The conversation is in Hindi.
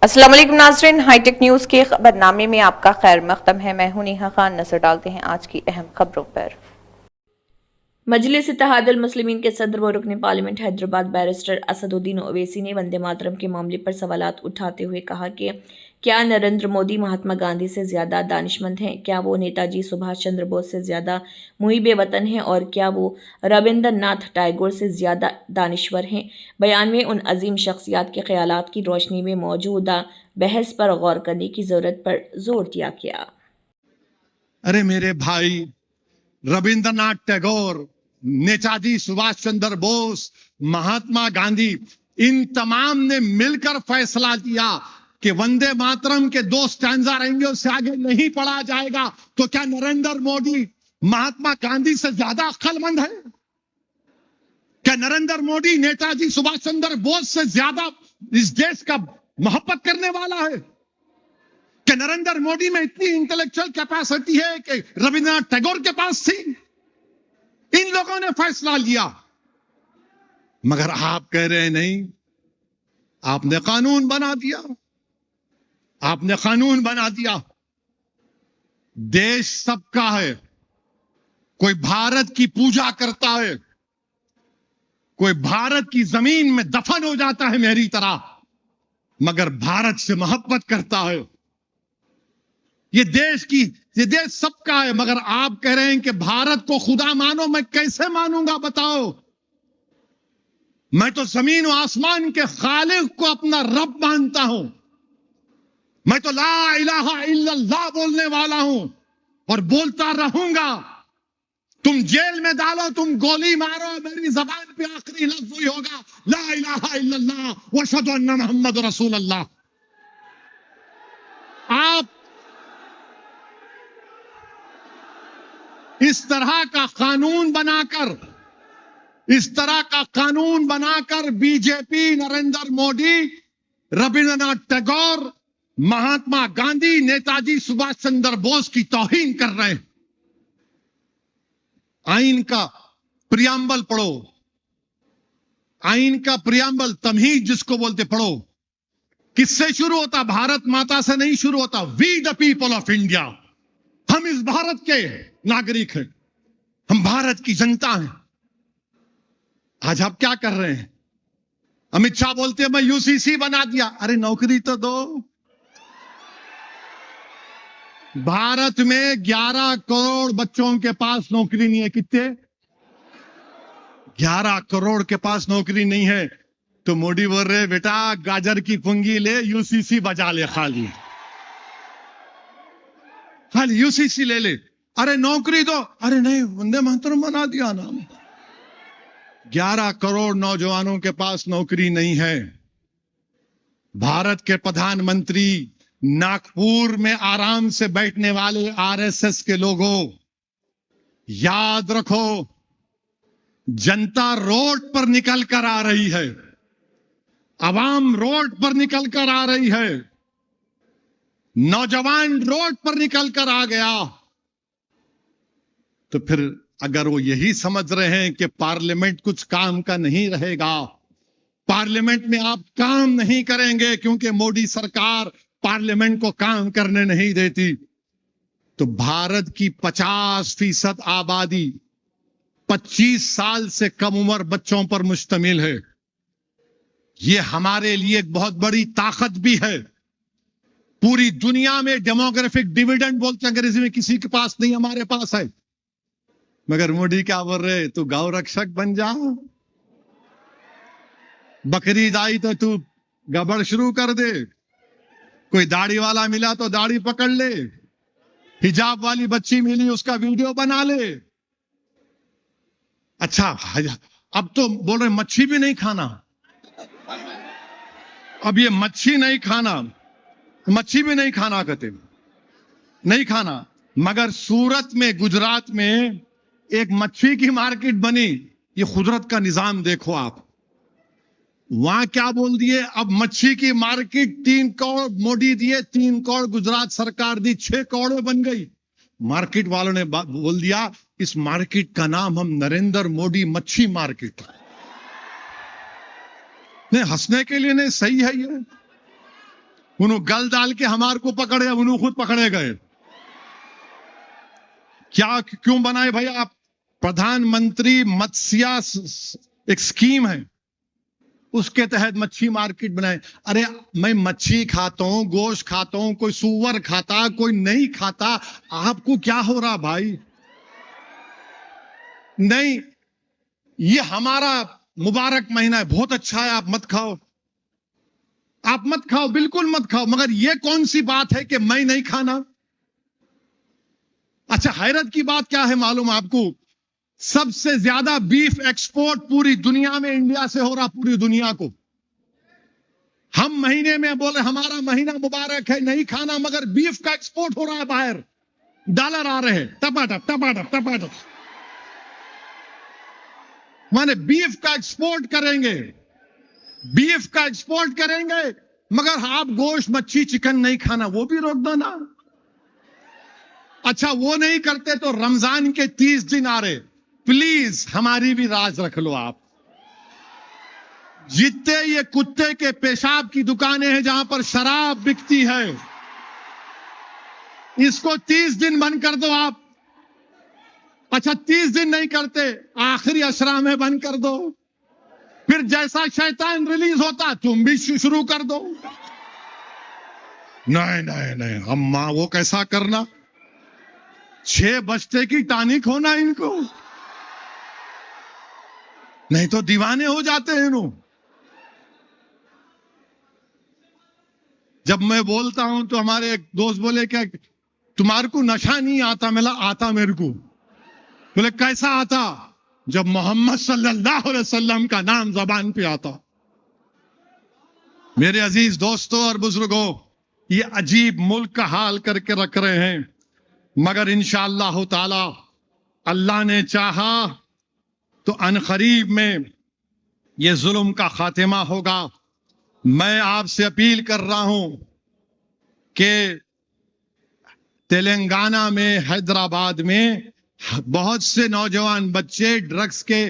अस्सलाम वालेकुम नाज़रीन, हाईटेक न्यूज़ के खबरनामे में आपका खैर मक़दम है। मैं हूं नेहा खान। नजर डालते हैं आज की अहम खबरों पर। मजलिस इत्तेहादुल मुस्लिमीन के सदर व रुकन पार्लियामेंट हैदराबाद बैरिस्टर असदुद्दीन ओवैसी ने वंदे मातरम के मामले पर सवालात उठाते हुए कहा कि क्या नरेंद्र मोदी महात्मा गांधी से ज़्यादा दानिशमंद हैं? क्या वो नेताजी सुभाष चंद्र बोस से ज़्यादा मुहिब वतन हैं? और क्या वो रविंद्रनाथ टैगोर से ज़्यादा दानिश्वर हैं? बयान में उन अजीम शख्सियात के ख्यालात की रोशनी में मौजूदा बहस पर गौर करने की ज़रूरत पर जोर दिया गया। अरे मेरे भाई, रविंद्रनाथ टैगोर, नेताजी सुभाष चंद्र बोस, महात्मा गांधी, इन तमाम ने मिलकर फैसला किया कि वंदे मातरम के 2 स्टैंजा रहेंगे, उससे आगे नहीं पढ़ा जाएगा। तो क्या नरेंद्र मोदी महात्मा गांधी से ज्यादा अक्लमंद है? क्या नरेंद्र मोदी नेताजी सुभाष चंद्र बोस से ज्यादा इस देश का मोहब्बत करने वाला है? क्या नरेंद्र मोदी में इतनी इंटेलेक्चुअल कैपेसिटी है कि रविंद्रनाथ टैगोर के पास थी? इन लोगों ने फैसला लिया, मगर आप कह रहे हैं नहीं। आपने कानून बना दिया, आपने कानून बना दिया। देश सबका है। कोई भारत की पूजा करता है, कोई भारत की जमीन में दफन हो जाता है मेरी तरह, मगर भारत से मोहब्बत करता है। ये देश सबका है, मगर आप कह रहे हैं कि भारत को खुदा मानो। मैं कैसे मानूंगा बताओ? मैं तो जमीन और आसमान के खालिक को अपना रब मानता हूं। मैं तो ला इलाहा इल्लल्लाह बोलने वाला हूं और बोलता रहूंगा। तुम जेल में डालो, तुम गोली मारो, मेरी जबान पे आखिरी लफ्ज वही होगा, ला इलाहा इल्लल्लाह व अशहदु अन्ना मुहम्मद रसूलुल्लाह। आप इस तरह का कानून बनाकर बीजेपी, नरेंद्र मोदी, रविंद्रनाथ टैगोर, महात्मा गांधी, नेताजी सुभाष चंद्र बोस की तौहीन कर रहे हैं। आइन का प्रियम्बल पढ़ो, आइन का प्रियम्बल, तमहीद जिसको बोलते, पढ़ो। किससे शुरू होता? भारत माता से नहीं शुरू होता। We the people of India, हम इस भारत के नागरिक हैं, हम भारत की जनता हैं। आज आप क्या कर रहे हैं? अमित शाह बोलते हैं मैं यूसीसी बना दिया। अरे नौकरी तो दो। भारत में 11 करोड़ बच्चों के पास नौकरी नहीं है। कितने? 11 करोड़ के पास नौकरी नहीं है। तो मोदी बोल रहे बेटा गाजर की पुंगी ले, यूसीसी बजा ले, खाली यूसीसी ले ले। अरे नौकरी दो। अरे नहीं, वंदे मातरम बना दिया ना। 11 करोड़ नौजवानों के पास नौकरी नहीं है। भारत के प्रधानमंत्री नागपुर में आराम से बैठने वाले आरएसएस के लोगों, याद रखो, जनता रोड पर निकल कर आ रही है, अवाम रोड पर निकल कर आ रही है, नौजवान रोड पर निकल कर आ गया। तो फिर अगर वो यही समझ रहे हैं कि पार्लियामेंट कुछ काम का नहीं रहेगा, पार्लियामेंट में आप काम नहीं करेंगे क्योंकि मोदी सरकार पार्लियामेंट को काम करने नहीं देती, तो भारत की 50% आबादी 25 साल से कम उम्र बच्चों पर मुश्तमिल है। यह हमारे लिए एक बहुत बड़ी ताकत भी है। पूरी दुनिया में डेमोग्राफिक डिविडेंड बोलते हैं अंग्रेजी में, किसी के पास नहीं, हमारे पास है। मगर मोदी क्या बोल रहे? तू गौ रक्षक बन जा, बकरीद आई तो तू गबड़ शुरू कर दे, कोई दाढ़ी वाला मिला तो दाढ़ी पकड़ ले, हिजाब वाली बच्ची मिली उसका वीडियो बना ले। अच्छा, अब तो बोल रहे मच्छी भी नहीं खाना। अब ये मच्छी नहीं खाना, मच्छी भी नहीं खाना कहते, नहीं खाना। मगर सूरत में, गुजरात में एक मच्छी की मार्केट बनी। ये कुदरत का निजाम देखो आप। वहां क्या बोल दिए? अब मच्छी की मार्केट 3 करोड़ मोदी दिए, 3 करोड़ गुजरात सरकार दी, 6 करोड़ बन गई। मार्केट वालों ने बोल दिया इस मार्केट का नाम हम नरेंद्र मोदी मच्छी मार्केट। नहीं, हंसने के लिए नहीं, सही है ये। उन्होंने गल डाल के हमारे को पकड़े, उन्होंने खुद पकड़े गए। क्या क्यों बनाए भाई आप? प्रधानमंत्री मत्स्य एक स्कीम है, उसके तहत मच्छी मार्केट बनाए। अरे मैं मच्छी खाता हूं, गोश्त खाता हूं, कोई सूअर खाता, कोई नहीं खाता, आपको क्या हो रहा भाई? नहीं, ये हमारा मुबारक महीना है, बहुत अच्छा है, आप मत खाओ, आप मत खाओ, बिल्कुल मत खाओ, मगर ये कौन सी बात है कि मैं नहीं खाना? अच्छा, हैरत की बात क्या है मालूम आपको? सबसे ज्यादा बीफ एक्सपोर्ट पूरी दुनिया में इंडिया से हो रहा, पूरी दुनिया को। हम महीने में बोले हमारा महीना मुबारक है, नहीं खाना, मगर बीफ का एक्सपोर्ट हो रहा है बाहर, डॉलर आ रहे हैं टपाटप टपाटप टपाटप। माने बीफ का एक्सपोर्ट करेंगे, बीफ का एक्सपोर्ट करेंगे, मगर आप गोश्त, मच्छी, चिकन नहीं खाना, वो भी रोक दो ना। अच्छा, वो नहीं करते तो रमजान के 30 दिन आ रहे, प्लीज हमारी भी राज रख लो आप। जितने ये कुत्ते के पेशाब की दुकानें हैं जहां पर शराब बिकती है, इसको 30 दिन बंद कर दो आप। अच्छा, 30 दिन नहीं करते, आखिरी अशरा में बंद कर दो, फिर जैसा शैतान रिलीज होता तुम भी शुरू कर दो। नहीं नहीं नहीं, अम्मा वो कैसा करना, 6 बजते की टानिक होना इनको, नहीं तो दीवाने हो जाते हैं इन्हों। जब मैं बोलता हूं तो हमारे एक दोस्त बोले क्या तुम्हारे को नशा नहीं आता? मिला आता मेरे को। बोले कैसा आता? जब मोहम्मद सल्लल्लाहु अलैहि वसल्लम का नाम जबान पे आता। मेरे अजीज दोस्तों और बुजुर्गों, ये अजीब मुल्क का हाल करके रख रहे हैं, मगर इंशाअल्लाह ताला अल्लाह ने चाहा तो अनकरीब में ये जुल्म का खात्मा होगा। मैं आपसे अपील कर रहा हूं कि तेलंगाना में, हैदराबाद में बहुत से नौजवान बच्चे ड्रग्स के